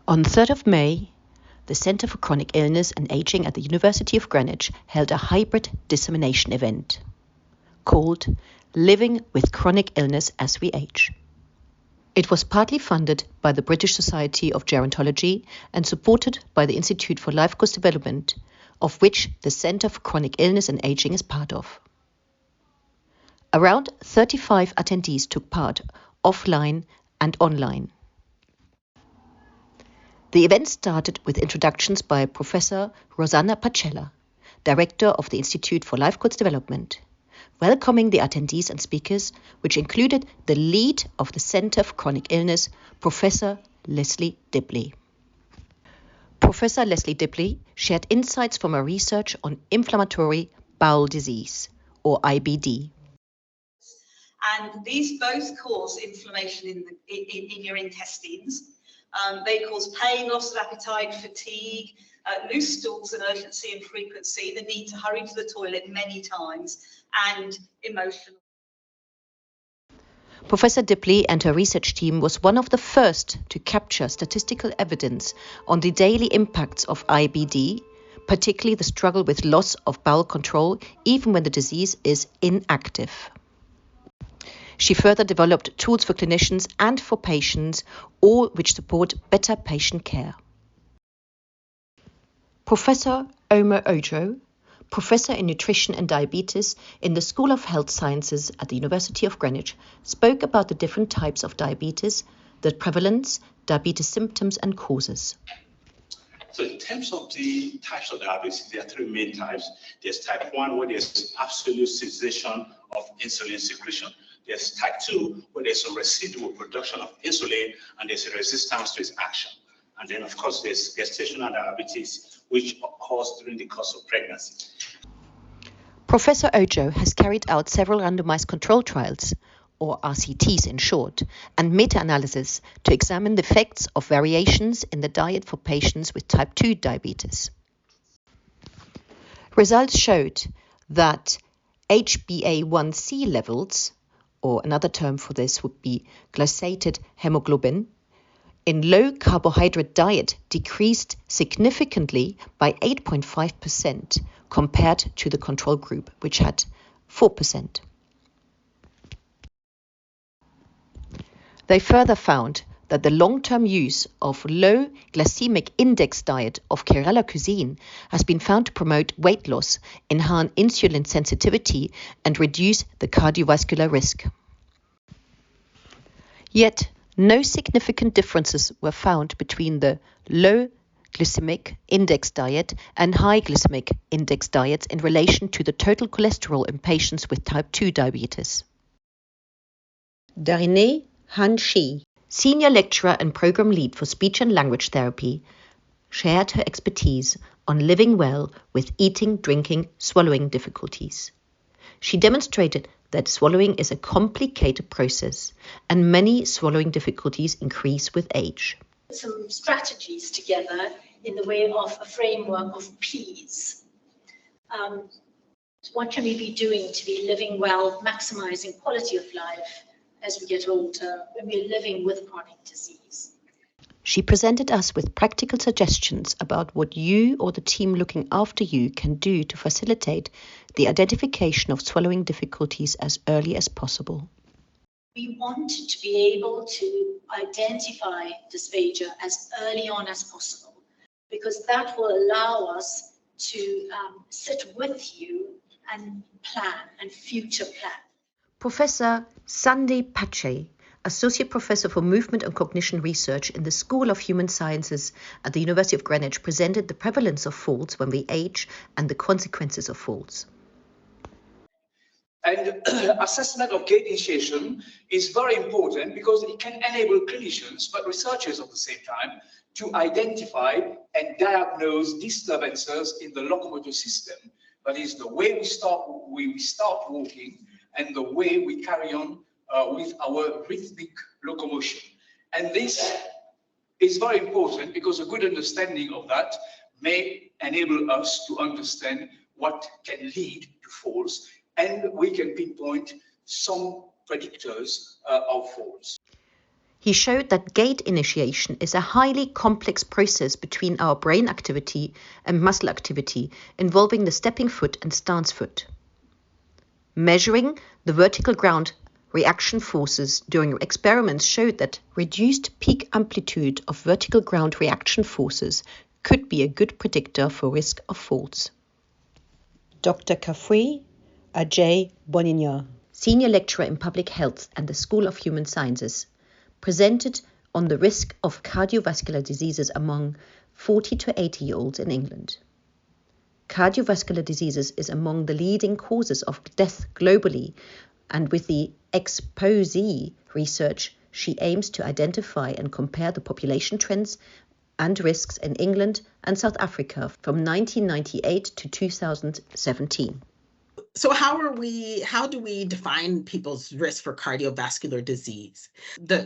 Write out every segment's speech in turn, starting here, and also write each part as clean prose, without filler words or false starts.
On 3rd of May, the Centre for Chronic Illness and Aging at the University of Greenwich held a hybrid dissemination event called Living with Chronic Illness as We Age. It was partly funded by the British Society of Gerontology and supported by the Institute for Lifecourse Development, of which the Centre for Chronic Illness and Aging is part of. Around 35 attendees took part offline and online. The event started with introductions by Professor Rosanna Pacella, Director of the Institute for Lifecourse Development, welcoming the attendees and speakers, which included the lead of the Centre for Chronic Illness, Professor L.B.Dibley. Professor L.B.Dibley shared insights from her research on inflammatory bowel disease, or IBD. And these both cause inflammation in your intestines. They cause pain, loss of appetite, fatigue, loose stools and urgency and frequency, the need to hurry to the toilet many times, and emotional. Professor Dibley and her research team was one of the first to capture statistical evidence on the daily impacts of IBD, particularly the struggle with loss of bowel control, even when the disease is inactive. She further developed tools for clinicians and for patients, all which support better patient care. Professor Omo Ojo, Professor in Nutrition and Diabetes in the School of Health Sciences at the University of Greenwich, spoke about the different types of diabetes, the prevalence, diabetes symptoms and causes. So in terms of the types of diabetes, there are three main types. There's type 1, where there's absolute cessation of insulin secretion. There's type 2, where there's a residual production of insulin and there's a resistance to its action. And then, of course, there's gestational diabetes, which occurs during the course of pregnancy. Professor Ojo has carried out several randomized control trials, or RCTs in short, and meta-analysis to examine the effects of variations in the diet for patients with type 2 diabetes. Results showed that HbA1c levels, or another term for this would be glycated hemoglobin, in low carbohydrate diet decreased significantly by 8.5% compared to the control group, which had 4%. They further found that the long-term use of low glycemic index diet of Kerala cuisine has been found to promote weight loss, enhance insulin sensitivity, and reduce the cardiovascular risk. Yet, no significant differences were found between the low glycemic index diet and high glycemic index diets in relation to the total cholesterol in patients with type 2 diabetes. D.Hansjee, Senior Lecturer and Program Lead for Speech and Language Therapy, shared her expertise on living well with eating, drinking, swallowing difficulties. She demonstrated that swallowing is a complicated process and many swallowing difficulties increase with age. Some strategies together in the way of a framework of P's. What can we be doing to be living well, maximizing quality of life as we get older when we're living with chronic disease? She presented us with practical suggestions about what you or the team looking after you can do to facilitate the identification of swallowing difficulties as early as possible. We want to be able to identify dysphagia as early on as possible, because that will allow us to sit with you and plan and future plan. Professor S.Patchay, Associate Professor for Movement and Cognition Research in the School of Human Sciences at the University of Greenwich, presented the prevalence of falls when we age and the consequences of falls. And assessment of gait initiation is very important because it can enable clinicians, but researchers at the same time, to identify and diagnose disturbances in the locomotor system. That is the way we start walking and the way we carry on with our rhythmic locomotion. And this is very important because a good understanding of that may enable us to understand what can lead to falls, and we can pinpoint some predictors of falls. He showed that gait initiation is a highly complex process between our brain activity and muscle activity involving the stepping foot and stance foot. Measuring the vertical ground reaction forces during experiments showed that reduced peak amplitude of vertical ground reaction forces could be a good predictor for risk of falls. Dr. Kafui, Adjaye-Gbewonyo, Senior Lecturer in Public Health at the School of Human Sciences, presented on the risk of cardiovascular diseases among 40 to 80-year-olds in England. Cardiovascular diseases is among the leading causes of death globally, and with the S.Patchay research, she aims to identify and compare the population trends and risks in England and South Africa from 1998 to 2017. So how do we define people's risk for cardiovascular disease?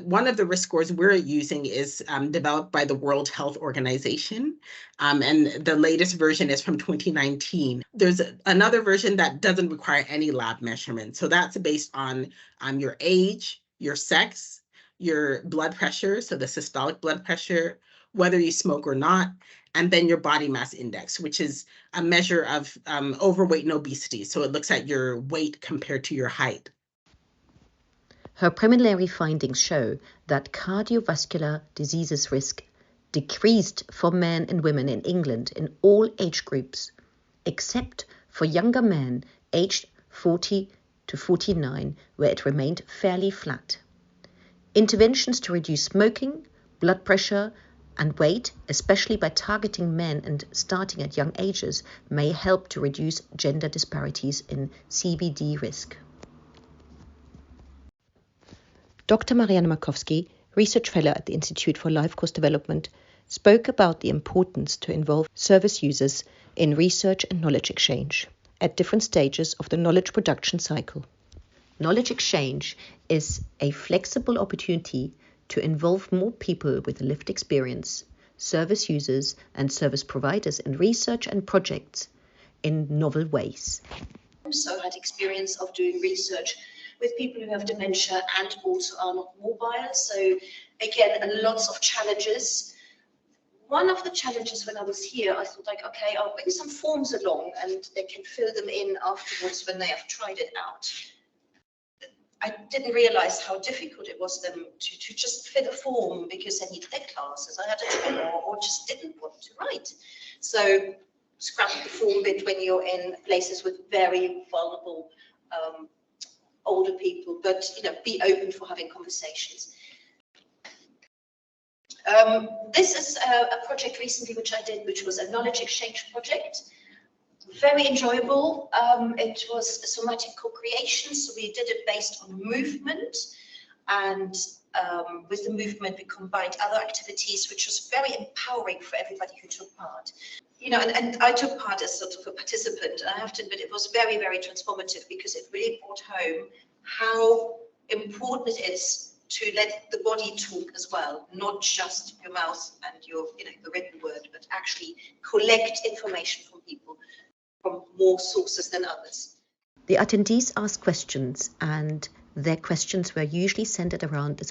One of the risk scores we're using is developed by the World Health Organization, and the latest version is from 2019. There's another version that doesn't require any lab measurement. So that's based on your age, your sex, your blood pressure, so the systolic blood pressure, whether you smoke or not, and then your body mass index, which is a measure of overweight and obesity. So it looks at your weight compared to your height. Her preliminary findings show that cardiovascular diseases risk decreased for men and women in England in all age groups, except for younger men aged 40 to 49, where it remained fairly flat. Interventions to reduce smoking, blood pressure, and weight, especially by targeting men and starting at young ages, may help to reduce gender disparities in CVD risk. Dr. Marianne Markowski, Research Fellow at the Institute for Lifecourse Development, spoke about the importance to involve service users in research and knowledge exchange at different stages of the knowledge production cycle. Knowledge exchange is a flexible opportunity to involve more people with lived experience, service users and service providers in research and projects in novel ways. So I had experience of doing research with people who have dementia and also are not mobile. So again, lots of challenges. One of the challenges when I was here, I thought like, okay, I'll bring some forms along and they can fill them in afterwards when they have tried it out. I didn't realize how difficult it was them to just fill a form because they needed their classes. I had a trailer or just didn't want to write. So scrap the form bit when you're in places with very vulnerable older people, but be open for having conversations. This is a project recently which I did, which was a knowledge exchange project. Very enjoyable. It was a somatic co-creation, so we did it based on movement, and with the movement we combined other activities, which was very empowering for everybody who took part. And I took part as sort of a participant, and I have to admit it was very, very transformative because it really brought home how important it is to let the body talk as well, not just your mouth and your, the written word, but actually collect information from people from more sources than others. The attendees asked questions, and their questions were usually centered around the